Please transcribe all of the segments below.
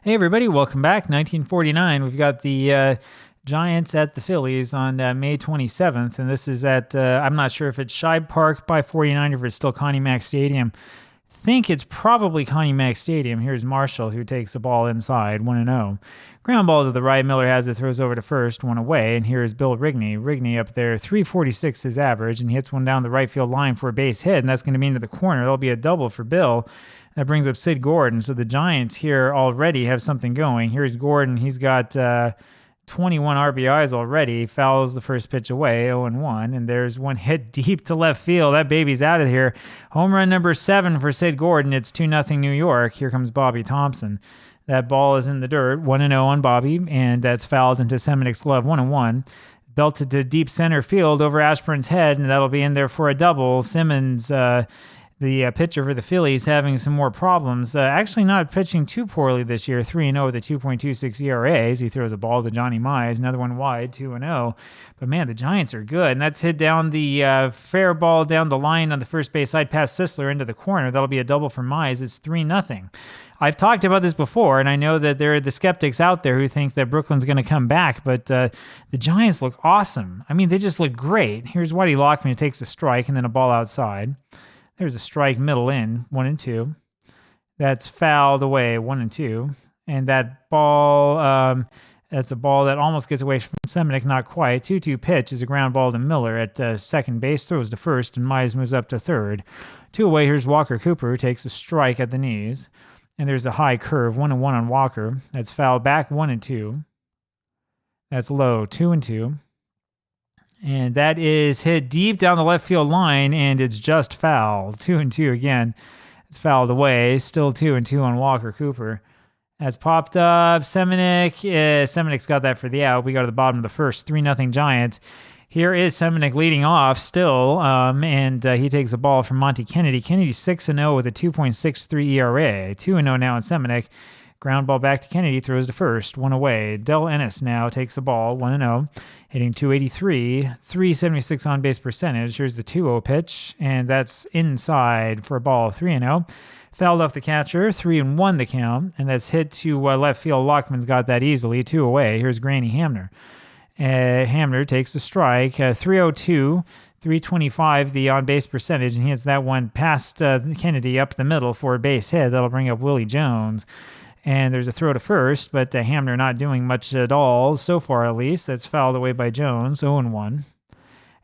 Hey everybody, welcome back. 1949. We've got the Giants at the Phillies on May 27th, and this is at, I'm not sure if it's Shibe Park by 49 or if it's still Connie Mack Stadium. Think it's probably Connie Mack Stadium. Here's Marshall, who takes the ball inside, 1-0. Ground ball to the right. Miller has it, throws over to first, one away. And here's Bill Rigney. Rigney up there, 346 his average, and he hits one down the right field line for a base hit, and that's going to be into the corner. That'll be a double for Bill. That brings up Sid Gordon. So the Giants here already have something going. Here's Gordon. He's got 21 RBIs already. Fouls the first pitch away, 0-1. And there's one hit deep to left field. That baby's out of here. Home run number 7 for Sid Gordon. It's 2-0 New York. Here comes Bobby Thompson. That ball is in the dirt, 1-0 on Bobby, and that's fouled into Semenic's glove, 1-1. Belted to deep center field over Ashburn's head, and that'll be in there for a double. Simmons, the pitcher for the Phillies, having some more problems. Actually not pitching too poorly this year, 3-0 with a 2.26 ERA as he throws a ball to Johnny Mize, another one wide, 2-0. But man, the Giants are good, and that's hit down the fair ball down the line on the first base side past Sisler into the corner. That'll be a double for Mize. It's 3-0. I've talked about this before, and I know that there are the skeptics out there who think that Brooklyn's going to come back, but the Giants look awesome. I mean, they just look great. Here's Whitey Lockman, who takes a strike and then a ball outside. There's a strike middle in, 1-2. That's fouled away, 1-2. And that ball, that's a ball that almost gets away from Semenic, not quite. 2-2 pitch is a ground ball to Miller at second base, throws to first, and Mize moves up to third. 2 away, here's Walker Cooper, who takes a strike at the knees. And there's a high curve, 1-1 on Walker. That's fouled back, 1-2. That's low, 2-2. And that is hit deep down the left field line, and it's just foul. 2-2 again. It's fouled away. Still 2-2 on Walker Cooper. That's popped up. Semenic's got that for the out. We go to the bottom of the first. 3-0 Giants. Here is Semenic leading off still, and he takes a ball from Monty Kennedy. Kennedy 6-0 with a 2.63 ERA. 2-0 now on Semenic. Ground ball back to Kennedy, throws to first, 1 away. Del Ennis now takes the ball, 1-0, hitting 283, 376 on base percentage. Here's the 2-0 pitch, and that's inside for a ball, 3-0. Fouled off the catcher, 3-1 the count, and that's hit to left field. Lockman's got that easily, 2 away. Here's Granny Hamner. Hamner takes a strike, 302, 325 the on-base percentage, and he hits that one past Kennedy up the middle for a base hit. That'll bring up Willie Jones. And there's a throw to first, but Hamner not doing much at all, so far at least. That's fouled away by Jones, 0-1.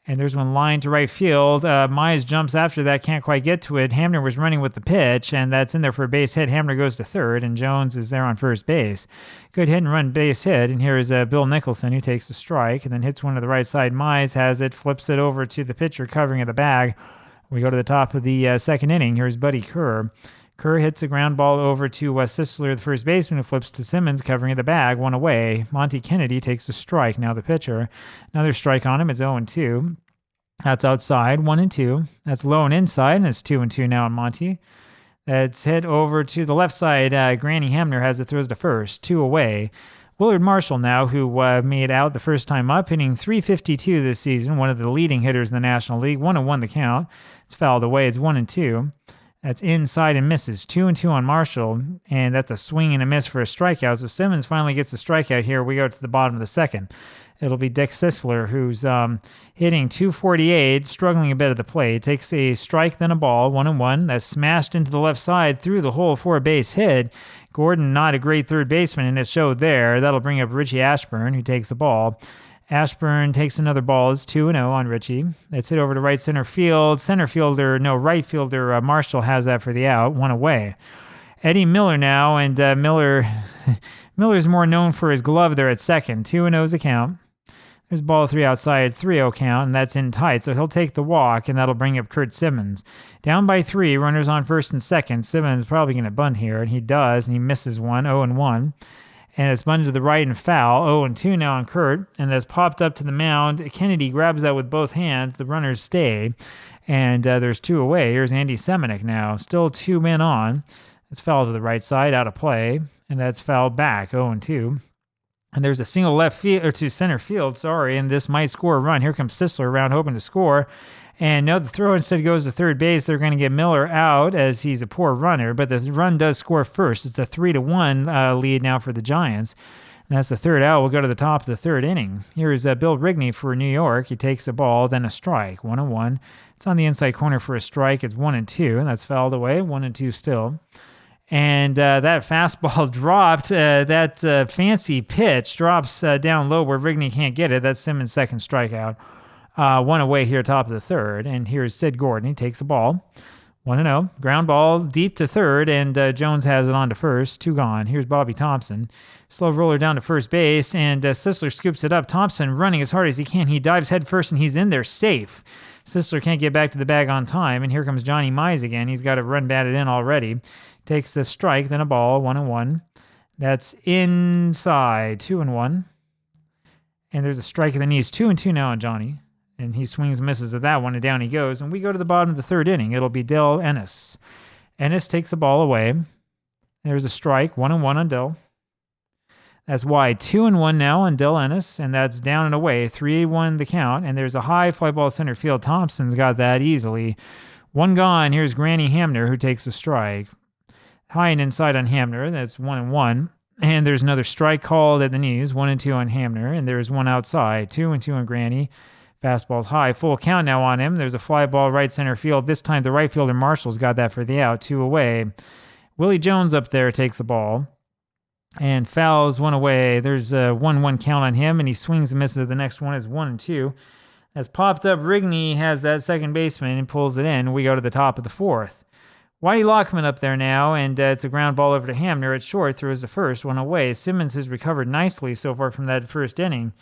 And there's one line to right field. Mize jumps after that, can't quite get to it. Hamner was running with the pitch, and that's in there for a base hit. Hamner goes to third, and Jones is there on first base. Good hit and run base hit, and here is Bill Nicholson, who takes a strike, and then hits one to the right side. Mize has it, flips it over to the pitcher covering of the bag. We go to the top of the second inning. Here's Buddy Kerr. Kerr hits a ground ball over to Sisler, the first baseman, who flips to Simmons, covering the bag, 1 away. Monty Kennedy takes a strike, now the pitcher. Another strike on him, it's 0-2. That's outside, 1-2. That's low and inside, and it's 2-2 now on Monty. That's hit over to the left side. Granny Hamner has it, throws to first, 2 away. Willard Marshall now, who made out the first time up, hitting .352 this season, one of the leading hitters in the National League, 1-1 the count. It's fouled away, it's 1-2. That's inside and misses. 2-2 on Marshall, and that's a swing and a miss for a strikeout. So Simmons finally gets a strikeout here. We go to the bottom of the second. It'll be Dick Sisler, who's hitting .248, struggling a bit at the plate. Takes a strike, then a ball, 1-1. That's smashed into the left side through the hole for a base hit. Gordon, not a great third baseman, and it showed there. That'll bring up Richie Ashburn, who takes the ball. Ashburn takes another ball. It's 2-0 on Richie. That's hit over to right center field. Right fielder Marshall has that for the out. 1 away. Eddie Miller now, and Miller's more known for his glove there at second. 2-0 is the count. There's ball 3 outside, 3-0 count, and that's in tight. So he'll take the walk, and that'll bring up Kurt Simmons. Down by 3, runners on first and second. Simmons probably going to bunt here, and he does, and he misses one, 0-1. And it's bunted to the right and foul. 0-2 now on Kurt. And that's popped up to the mound. Kennedy grabs that with both hands. The runners stay. And there's 2 away. Here's Andy Semenic now. Still 2 men on. It's fouled to the right side, out of play. And that's fouled back, 0-2. And there's a single left field, or to center field, and this might score a run. Here comes Sisler around hoping to score. And no, the throw instead goes to third base. They're going to get Miller out as he's a poor runner, but the run does score first. It's a 3-1 lead now for the Giants. And that's the third out. We'll go to the top of the third inning. Here's Bill Rigney for New York. He takes a ball, then a strike, 1-1. It's on the inside corner for a strike. It's 1-2, and that's fouled away, 1-2 still. And that fastball dropped. That fancy pitch drops down low where Rigney can't get it. That's Simmons' second strikeout. One away here, top of the third. And here's Sid Gordon. He takes the ball. 1-0. Ground ball deep to third, and Jones has it on to first. 2 gone. Here's Bobby Thompson. Slow roller down to first base, and Sisler scoops it up. Thompson running as hard as he can. He dives head first, and he's in there safe. Sisler can't get back to the bag on time, and here comes Johnny Mize again. He's got a run batted in already. Takes the strike, then a ball, 1-1. That's inside, 2-1. And there's a strike in the knees, 2-2 now on Johnny. And he swings and misses at that one, and down he goes. And we go to the bottom of the third inning. It'll be Dell Ennis. Ennis takes the ball away. There's a strike, 1-1 on Dell. That's wide, 2-1 now on Dell Ennis, and that's down and away, 3-1 the count. And there's a high fly ball center field. Thompson's got that easily. 1 gone. Here's Granny Hamner, who takes the strike. High and inside on Hamner. That's 1-1. And there's another strike called at the knees, 1-2 on Hamner. And there's one outside, 2-2 on Granny. Fastball's high. Full count now on him. There's a fly ball right center field. This time the right fielder Marshall's got that for the out. 2 away. Willie Jones up there takes the ball and fouls 1 away. There's a 1-1 count on him, and he swings and misses. The next one is 1-2. As popped up, Rigney has that second baseman and pulls it in. We go to the top of the fourth. Whitey Lockman up there now, and it's a ground ball over to Hamner at short. Throws the first, 1 away. Simmons has recovered nicely so far from that first inning.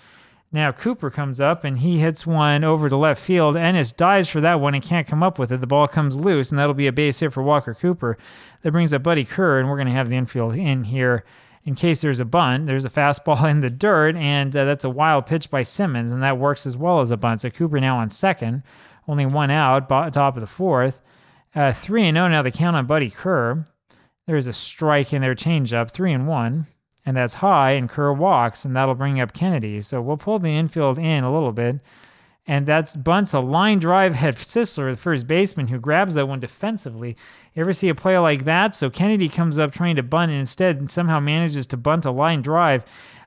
Now Cooper comes up, and he hits one over to left field. Ennis dives for that one and can't come up with it. The ball comes loose, and that'll be a base hit for Walker Cooper. That brings up Buddy Kerr, and we're going to have the infield in here in case there's a bunt. There's a fastball in the dirt, and that's a wild pitch by Simmons, and that works as well as a bunt. So Cooper now on second. Only 1 out, top of the fourth. 3-0 now the count on Buddy Kerr. There's a strike in their changeup, 3-1. And that's high, and Kerr walks, and that'll bring up Kennedy. So we'll pull the infield in a little bit. And that's bunts a line drive at Sisler, the first baseman, who grabs that one defensively. You ever see a play like that? So Kennedy comes up trying to bunt, and instead somehow manages to bunt a line drive.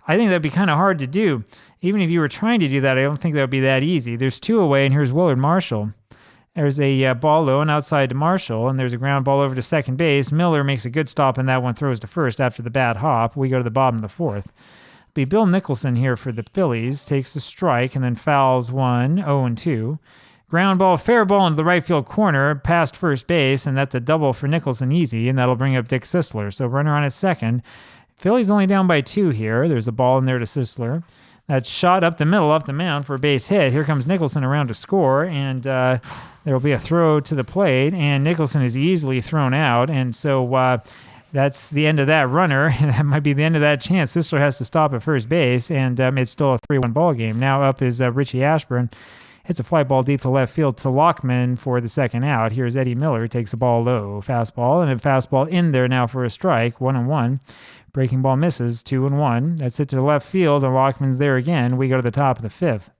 I think that'd be kind of hard to do. Even if you were trying to do that, I don't think that would be that easy. There's 2 away, and here's Willard Marshall. There's a ball low and outside to Marshall, and there's a ground ball over to second base. Miller makes a good stop, and that one throws to first after the bad hop. We go to the bottom of the fourth. It'll be Bill Nicholson here for the Phillies. Takes the strike and then fouls 1, 0-2. Ground ball, fair ball into the right field corner, past first base, and that's a double for Nicholson easy, and that'll bring up Dick Sisler. So runner on at second. Phillies only down by 2 here. There's a ball in there to Sisler. That's shot up the middle, off the mound for a base hit. Here comes Nicholson around to score, and there will be a throw to the plate, and Nicholson is easily thrown out, and so that's the end of that runner, and that might be the end of that chance. Sisler has to stop at first base, and it's still a 3-1 ball game. Now up is Richie Ashburn. Hits a fly ball deep to left field to Lockman for the second out. Here's Eddie Miller, takes a ball low. Fastball, and a fastball in there now for a strike, 1-1. Breaking ball misses, 2-1. That's it to the left field, and Lockman's there again. We go to the top of the fifth.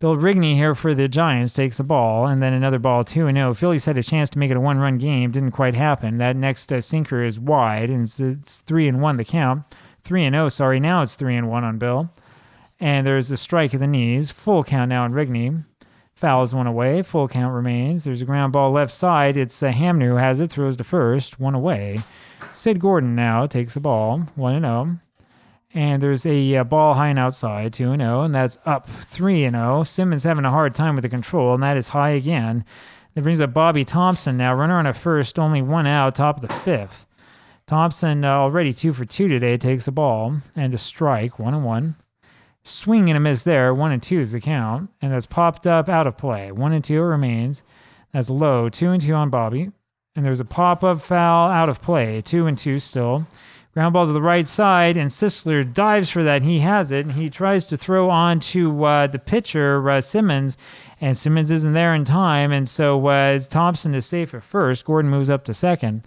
Bill Rigney here for the Giants takes a ball, and then another ball, 2-0. Phillies had a chance to make it a 1-run game. Didn't quite happen. That next sinker is wide, and it's 3-1 the count. 3-0, sorry. Now it's 3-1 on Bill. And there's a strike at the knees. Full count now on Rigney. Fouls 1 away. Full count remains. There's a ground ball left side. It's Hamner who has it. Throws to first. 1 away. Sid Gordon now takes the ball. 1-0. And there's a ball high and outside. 2-0. And that's up 3-0. Simmons having a hard time with the control. And that is high again. That brings up Bobby Thompson now. Runner on a first. Only 1 out. Top of the fifth. Thompson already 2 for 2 today. Takes the ball. And a strike. 1-1. Swing and a miss there. 1-2 is the count. And that's popped up out of play. 1-2 remains. That's low. 2-2 on Bobby. And there's a pop-up foul out of play. 2-2 still. Ground ball to the right side. And Sisler dives for that. He has it. And he tries to throw on to the pitcher, Simmons. And Simmons isn't there in time. And so as Thompson is safe at first, Gordon moves up to second.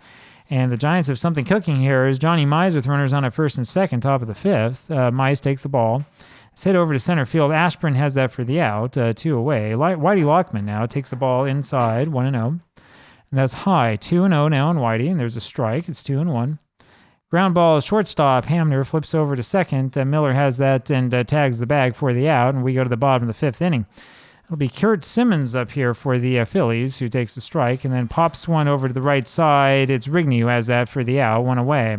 And the Giants have something cooking here. Is Johnny Mize with runners on at first and second, top of the fifth. Mize takes the ball. It's hit over to center field. Ashburn has that for the out, 2 away. Whitey Lockman now takes the ball inside, 1-0. And that's high, 2-0 now on Whitey, and there's a strike. It's 2-1. Ground ball, shortstop. Hamner flips over to second. Miller has that and tags the bag for the out, and we go to the bottom of the 5th inning. It'll be Kurt Simmons up here for the Phillies, who takes the strike, and then pops one over to the right side. It's Rigney who has that for the out, 1 away.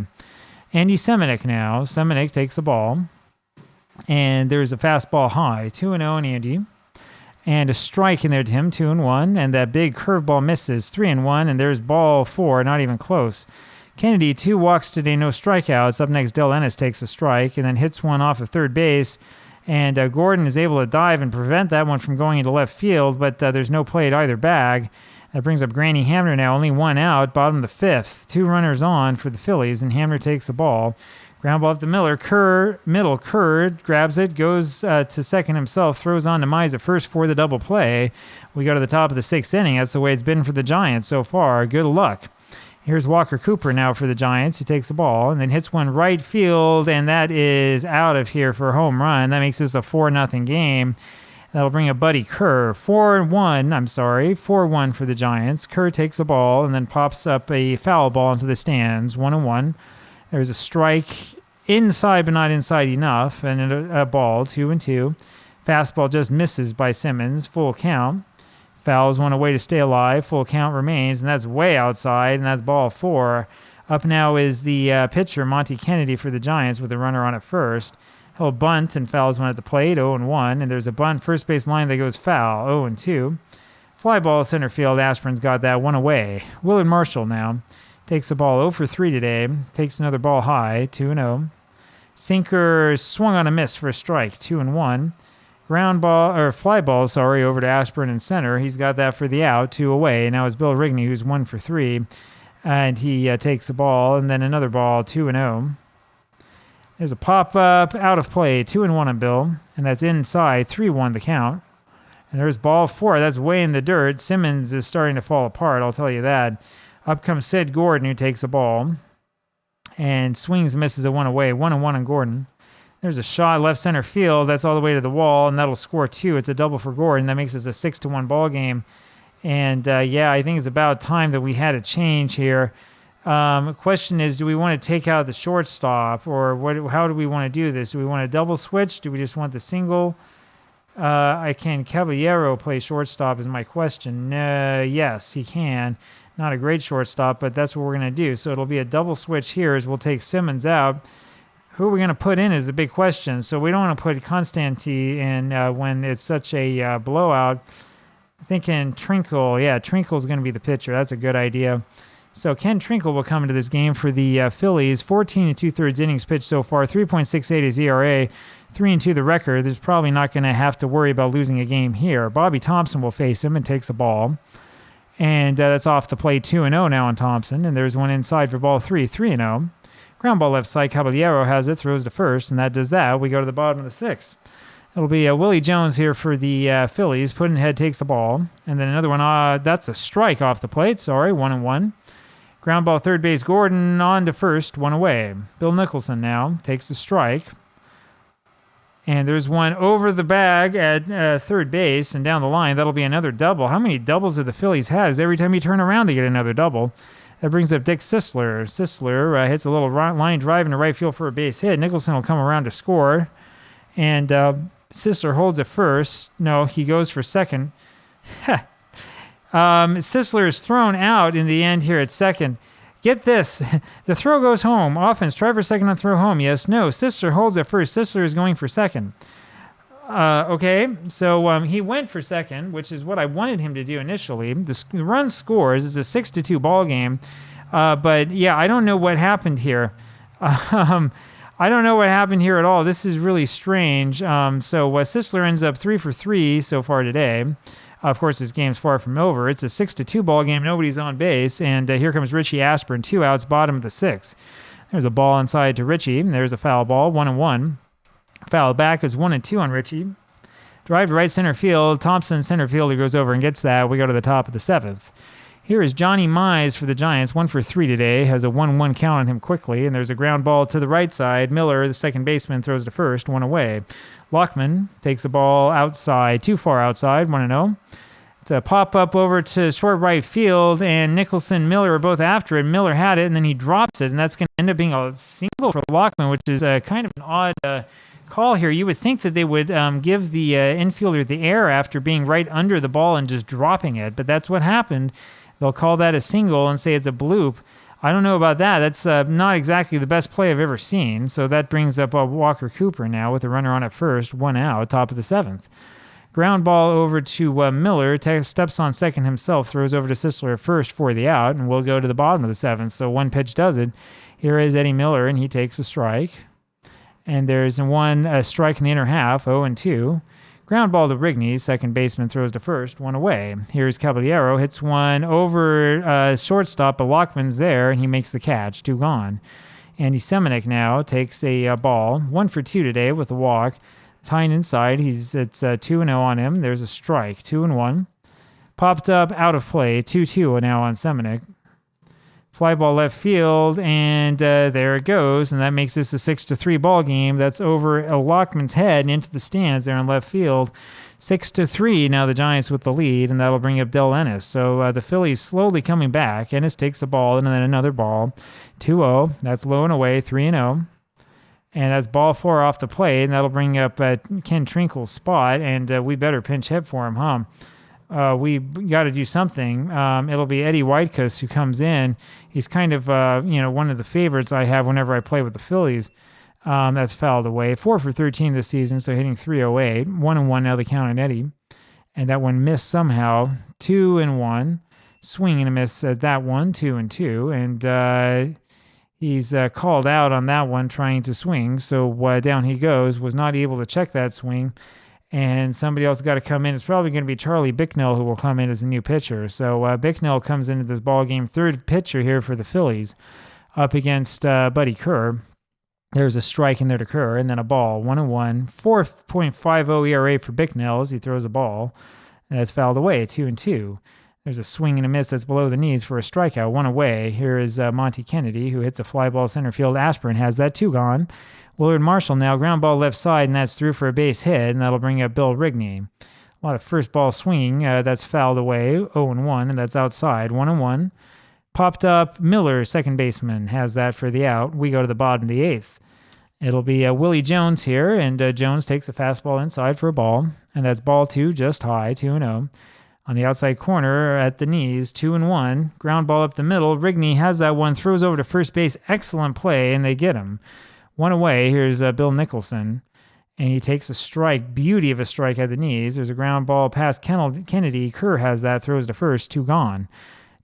Andy Semenuk now. Semenuk takes the ball, and there's a fastball high, 2-0 on Andy. And a strike in there to him, 2-1, and that big curveball misses, 3-1, and there's ball 4, not even close. Kennedy, 2 walks today, no strikeouts. Up next, Del Ennis takes a strike and then hits one off of third base. And Gordon is able to dive and prevent that one from going into left field, but there's no play at either bag. That brings up Granny Hamner now, only 1 out, bottom of the 5th. 2 runners on for the Phillies, and Hamner takes the ball. Ground ball up to Miller. Kerr grabs it, goes to second himself, throws on to Mize at first for the double play. We go to the top of the 6th inning. That's the way it's been for the Giants so far. Good luck. Here's Walker Cooper now for the Giants, who takes the ball and then hits one right field, and that is out of here for a home run. That makes this a 4-0 game. That'll bring up Buddy Kerr. 4-1 for the Giants. Kerr takes the ball and then pops up a foul ball into the stands, 1-1. There's a strike inside, but not inside enough, and a ball, 2-2. Fastball just misses by Simmons, full count. Fouls one away to stay alive. Full count remains, and that's way outside, and that's ball 4. Up now is the pitcher, Monty Kennedy, for the Giants with a runner on at first. He'll bunt and fouls one at the plate, 0-1, and there's a bunt first base line that goes foul, 0-2. Fly ball center field. Ashburn's got that one away. Willard Marshall now takes the ball 0-3 today. Takes another ball high, 2-0. Sinker swung on a miss for a strike, 2-1. Fly ball, over to Ashburn in center. He's got that for the out, 2 away. Now it's Bill Rigney, who's 1 for 3. And he takes the ball, and then another ball, 2-0. There's a pop-up, out of play, 2-1 on Bill. And that's inside, 3-1 the count. And there's ball 4. That's way in the dirt. Simmons is starting to fall apart, I'll tell you that. Up comes Sid Gordon, who takes the ball. And swings and misses a 1 away, 1-1 on Gordon. There's a shot left center field. That's all the way to the wall, and that'll score 2. It's a double for Gordon. That makes this a 6-1 ball game. And, I think it's about time that we had a change here. Question is, do we want to take out the shortstop, or how do we want to do this? Do we want a double switch? Do we just want the single? Can Caballero play shortstop is my question. Yes, he can. Not a great shortstop, but that's what we're going to do. So it'll be a double switch here as we'll take Simmons out. Who are we going to put in is the big question. So we don't want to put Constantine in when it's such a blowout. I'm thinking Trinkle. Yeah, Trinkle's going to be the pitcher. That's a good idea. So Ken Trinkle will come into this game for the Phillies. 14 2/3 innings pitched so far. 3.68 is ERA. 3-2 the record. There's probably not going to have to worry about losing a game here. Bobby Thompson will face him and takes the ball. And that's off the plate, 2-0 now on Thompson. And there's one inside for ball 3, 3-0. Ground ball left side. Caballero has it, throws to first, and that does that. We go to the bottom of the 6th. It'll be Willie Jones here for the Phillies. Puddinhead takes the ball. And then another one, that's a strike off the plate. 1-1. Ground ball third base. Gordon on to first, 1 away. Bill Nicholson now takes the strike. And there's one over the bag at third base and down the line. That'll be another double. How many doubles have the Phillies had? Every time you turn around, they get another double. That brings up Dick Sisler. Sisler hits a little line drive into right field for a base hit. Nicholson will come around to score. And Sisler holds it first. No, he goes for second. Sisler is thrown out in the end here at second. Get this. The throw goes home. Offense, try for second on throw home. Yes, no. Sisler holds it first. Sisler is going for second. Okay, so he went for second, which is what I wanted him to do initially. The run scores. It's a 6-2 ball game. But, yeah, I don't know what happened here. I don't know what happened here at all. This is really strange. So Sisler ends up 3 for 3 so far today. Of course, this game's far from over. It's a 6-2 ball game. Nobody's on base. And here comes Richie Ashburn, 2 outs, bottom of the 6th. There's a ball inside to Richie. There's a foul ball, 1-1. Foul back is 1-2 on Richie. Drive to right center field. Thompson, center fielder, goes over and gets that. We go to the top of the 7th. Here is Johnny Mize for the Giants, 1 for 3 today, has a 1-1 count on him quickly, and there's a ground ball to the right side. Miller, the second baseman, throws to first, 1 away. Lockman takes the ball outside, too far outside, 1-0. It's a pop-up over to short right field, and Nicholson, Miller are both after it. Miller had it, and then he drops it, and that's going to end up being a single for Lockman, which is kind of an odd call here. You would think that they would give the infielder the air after being right under the ball and just dropping it, but that's what happened. They'll call that a single and say it's a bloop. I don't know about that. That's not exactly the best play I've ever seen. So that brings up Walker Cooper now with a runner on at first, 1 out, top of the 7th. Ground ball over to Miller, steps on second himself, throws over to Sisler at first for the out, and we'll go to the bottom of the 7th. So one pitch does it. Here is Eddie Miller, and he takes a strike. And there's one strike in the inner half, 0-2. Ground ball to Rigney, second baseman throws to first, 1 away. Here's Caballero, hits one over shortstop, but Lockman's there, and he makes the catch, 2 gone. Andy Semenuk now takes a ball, 1 for 2 today with a walk. It's high and inside, it's 2-0 on him. There's a strike, 2-1. Popped up, out of play, 2-2 now on Semenuk. Fly ball left field, and there it goes, and that makes this a 6-3 ball game. That's over Lockman's head and into the stands there in left field. 6-3 now the Giants with the lead, and that'll bring up Del Ennis. So the Phillies slowly coming back. Ennis takes the ball, and then another ball. 2-0, that's low and away, 3-0. And that's ball 4 off the plate, and that'll bring up Ken Trinkle's spot, and we better pinch hit for him, huh? We got to do something. It'll be Eddie Whitecuss who comes in. He's kind of, one of the favorites I have whenever I play with the Phillies. That's fouled away. 4 for 13 this season, so hitting 308. 1-1 now the count on Eddie. And that one missed somehow. 2-1. Swing and a miss at that one. 2-2. And he's called out on that one trying to swing. So down he goes. Was not able to check that swing. And somebody else got to come in. It's probably going to be Charlie Bicknell who will come in as a new pitcher. So Bicknell comes into this ball game, third pitcher here for the Phillies, up against Buddy Kerr. There's a strike in there to Kerr, and then a ball, 1-1. 4.50 ERA for Bicknell as he throws a ball. And that's fouled away, 2-2. There's a swing and a miss that's below the knees for a strikeout, 1 away. Here is Monty Kennedy, who hits a fly ball center field. Aspirin has that, 2 gone. Willard Marshall now, ground ball left side, and that's through for a base hit, and that'll bring up Bill Rigney. A lot of first ball swinging. That's fouled away, 0-1, and that's outside, 1-1. Popped up, Miller, second baseman, has that for the out. We go to the bottom of the 8th. It'll be Willie Jones here, and Jones takes a fastball inside for a ball, and that's ball 2, just high, 2-0. On the outside corner at the knees, 2-1. Ground ball up the middle. Rigney has that one, throws over to first base. Excellent play, and they get him. 1 away. Here's Bill Nicholson, and he takes a strike. Beauty of a strike at the knees. There's a ground ball past Kennedy. Kerr has that, throws to first, 2 gone.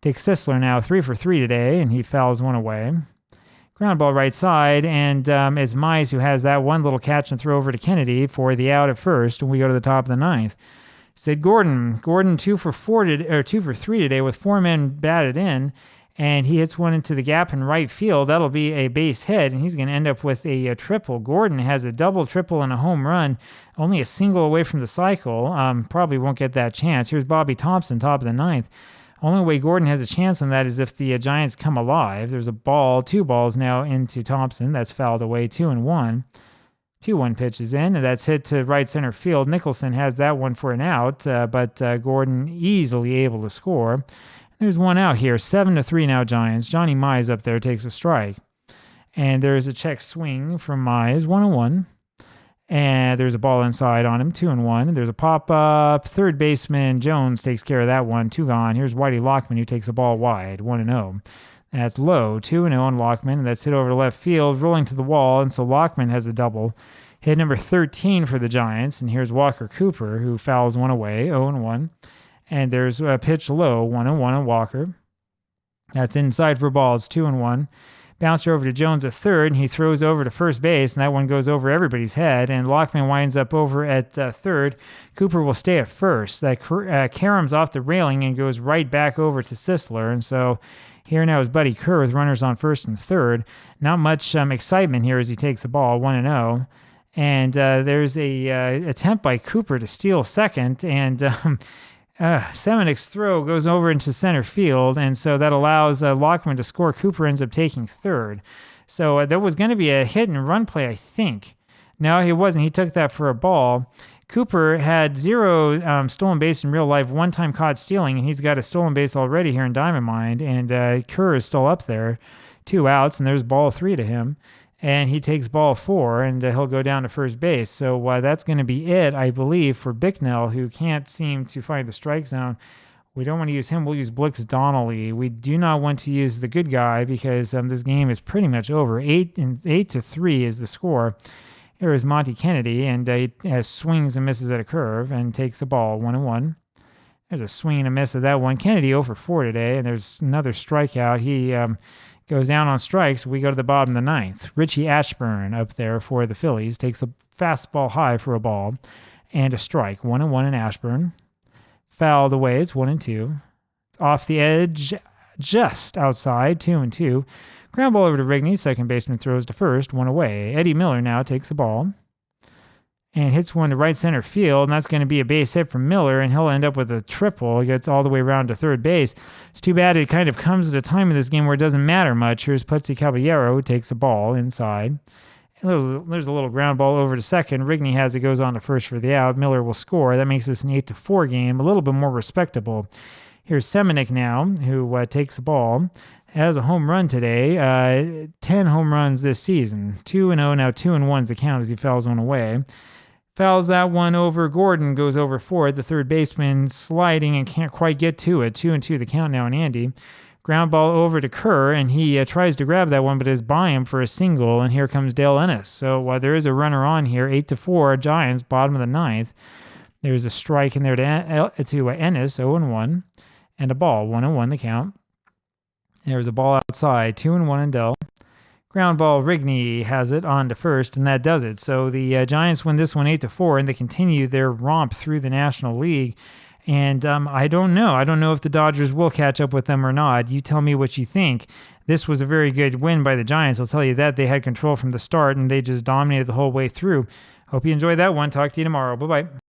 Takes Sisler now, 3 for 3 today, and he fouls 1 away. Ground ball right side, and it's Mize who has that one little catch and throw over to Kennedy for the out at first, and we go to the top of the 9th. Sid Gordon 2 for 3 today with 4 men batted in, and he hits one into the gap in right field. That'll be a base hit, and he's going to end up with a triple. Gordon has a double, triple, and a home run, only a single away from the cycle. Probably won't get that chance. Here's Bobby Thompson, top of the 9th. Only way Gordon has a chance on that is if the Giants come alive. There's a ball, 2 balls now into Thompson. That's fouled away, 2-1. 2-1 pitch is in, and that's hit to right center field. Nicholson has that one for an out, but Gordon easily able to score. There's one out here, 7-3 now Giants. Johnny Mize up there takes a strike. And there's a check swing from Mize, 1-1. And there's a ball inside on him, 2-1. There's a pop-up. Third baseman Jones takes care of that one, 2 gone. Here's Whitey Lockman who takes the ball wide, 1-0. That's low, 2-0 on Lockman, and that's hit over to left field, rolling to the wall, and so Lockman has a double. Hit number 13 for the Giants, and here's Walker Cooper, who fouls 1 away, 0-1. And there's a pitch low, 1-1 on Walker. That's inside for ball, it's 2-1. Bouncer over to Jones at third, and he throws over to first base, and that one goes over everybody's head, and Lockman winds up over at third. Cooper will stay at first. That caroms off the railing and goes right back over to Sisler, and so here now is Buddy Kerr with runners on first and third. Not much excitement here as he takes the ball, 1-0. And there's a attempt by Cooper to steal second, and Semanic's throw goes over into center field, and so that allows Lockman to score. Cooper ends up taking third. So there was going to be a hit and run play, I think. No, he wasn't. He took that for a ball. Cooper had 0 stolen base in real life, 1 time caught stealing, and he's got a stolen base already here in Diamond Mine, and Kerr is still up there. 2 outs, and there's ball 3 to him. And he takes ball 4, and he'll go down to first base. So that's going to be it, I believe, for Bicknell, who can't seem to find the strike zone. We don't want to use him. We'll use Blix Donnelly. We do not want to use the good guy because this game is pretty much over. 8-3 is the score. Here is Monty Kennedy, and he swings and misses at a curve and takes the ball 1-1. There's a swing and a miss of that one. Kennedy 0 for 4 today, and there's another strikeout. He goes down on strikes. We go to the bottom of the 9th. Richie Ashburn up there for the Phillies takes a fastball high for a ball and a strike. 1-1 in Ashburn. Fouled away. It's 1-2. It's off the edge, just outside. 2-2. Ground ball over to Rigney. Second baseman throws to first. 1 away. Eddie Miller now takes the ball and hits one to right center field, and that's going to be a base hit from Miller, and he'll end up with a triple. He gets all the way around to third base. It's too bad it kind of comes at a time in this game where it doesn't matter much. Here's Putzi Caballero, who takes the ball inside. And there's a little ground ball over to second. Rigney has it, goes on to first for the out. Miller will score. That makes this an 8-4 game, a little bit more respectable. Here's Semenic now, who takes the ball. Has a home run today. 10 home runs this season. 2-0, now 2-1's the count as he fouls one away. Fouls that one over. Gordon goes over for it. The third baseman sliding and can't quite get to it. 2-2 the count now on Andy. Ground ball over to Kerr, and he tries to grab that one, but is by him for a single, and here comes Dale Ennis. So there is a runner on here. 8-4, Giants, bottom of the 9th. There's a strike in there to Ennis, 0-1, and a ball, 1-1 the count. There's a ball outside, 2-1 in Dell. Ground ball, Rigney has it on to first, and that does it. So the Giants win this one 8-4, and they continue their romp through the National League. And I don't know. I don't know if the Dodgers will catch up with them or not. You tell me what you think. This was a very good win by the Giants. I'll tell you that. They had control from the start, and they just dominated the whole way through. Hope you enjoyed that one. Talk to you tomorrow. Bye-bye.